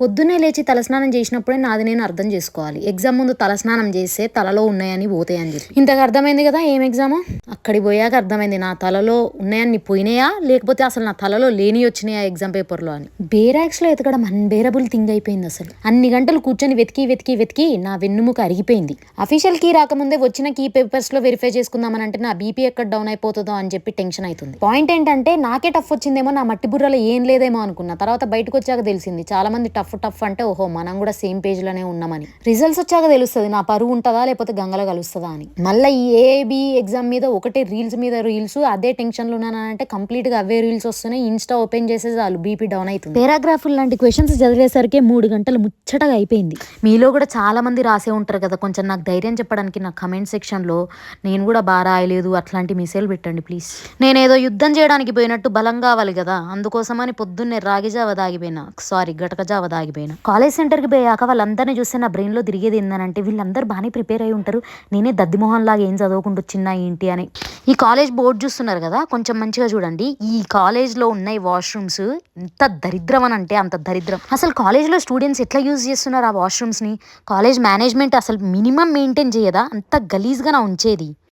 పొద్దున్నే లేచి తలస్నానం చేసినప్పుడే నాది నేను అర్థం చేసుకోవాలి. ఎగ్జామ్ ముందు తలస్నానం చేస్తే తలలో ఉన్నాయని పోతాయని చెప్పి. ఇంతకు అర్థమైంది కదా ఏం ఎగ్జామో. అక్కడికి పోయాక అర్థమైంది నా తలలో ఉన్నాయని పోయినాయా లేకపోతే అసలు నా తలలో లేని వచ్చినాయా ఎగ్జామ్ పేపర్లో అని. బేరాక్స్ లో ఎతకడం అన్బేరబుల్ థింగ్ అయిపోయింది అసలు. అన్ని గంటలు కూర్చొని వెతికి వెతికి వెతికి నా వెన్నుముక అరిగిపోయింది. అఫీషియల్ కీ రాకముందే వచ్చిన కీ పేపర్స్ లో వెరిఫై చేసుకుందామని అంటే నా బీపీ ఎక్కడ డౌన్ అయిపోతుందో అని చెప్పి టెన్షన్ అవుతుంది. పాయింట్ ఏంటంటే నాకే టఫ్ వచ్చిందేమో, నా మట్టి బుర్రలో ఏం లేదేమో అనుకున్నా. తర్వాత బయటకు వచ్చాక తెలిసింది చాలా మంది టఫ్ అంటే ఓహో మనం కూడా సేమ్ పేజ్ లోనే ఉన్నామని. రిజల్ట్స్ వచ్చాక తెలుస్తుంది నా పరువు ఉంటుందా లేకపోతే గంగలో కలుస్తుందా అని. మళ్ళీ ఈ ఏబి ఎగ్జామ్ మీద ఒకటే రీల్స్ మీద రీల్స్, అదే టెన్షన్ లో ఉన్నానంటే కంప్లీట్ గా అవే రీల్స్ వస్తున్నాయి. ఇన్స్టా ఓపెన్ చేసే చాలు బీపీ డౌన్ అవుతుంది. పారాగ్రాఫ్ లాంటి క్వశ్చన్స్ చదివేసరికి 3 గంటలు ముచ్చటగా అయిపోయింది. మీలో కూడా చాలా మంది రాసే ఉంటారు కదా, కొంచెం నాకు ధైర్యం చెప్పడానికి నా కమెంట్ సెక్షన్ లో నేను కూడా బాగా రాయలేదు అట్లాంటి మెసేజ్ పెట్టండి ప్లీజ్. నేనేదో యుద్ధం చేయడానికి పోయినట్టు బలం కావాలి కదా, అందుకోసమని పొద్దున్నే రాగిజావ దాగిపోయినా, సారీ గటకజావ దాగిపోయినా. కాలేజ్ సెంటర్కి పోయాక వాళ్ళందరినీ చూస్తే నా బ్రెయిన్లో తిరిగేది ఏంటంటే వీళ్ళందరూ బాగానే ప్రిపేర్ అయి ఉంటారు, నేనే దద్దిమోహన్ లాగా ఏం చదవకుండా వచ్చినా ఏంటి అని. ఈ కాలేజ్ బోర్డు చూస్తున్నారు కదా, కొంచెం మంచిగా చూడండి. ఈ కాలేజ్లో ఉన్న ఈ వాష్రూమ్స్ ఎంత దరిద్రం అని అంటే అంత దరిద్రం. అసలు కాలేజ్లో స్టూడెంట్స్ ఎట్లా యూజ్ చేస్తున్నారు ఆ వాష్రూమ్స్ని? కాలేజ్ మేనేజ్మెంట్ అసలు మినిమం మెయింటైన్ చేయదా? అంత గలీజ్గా నా ఉంచేది.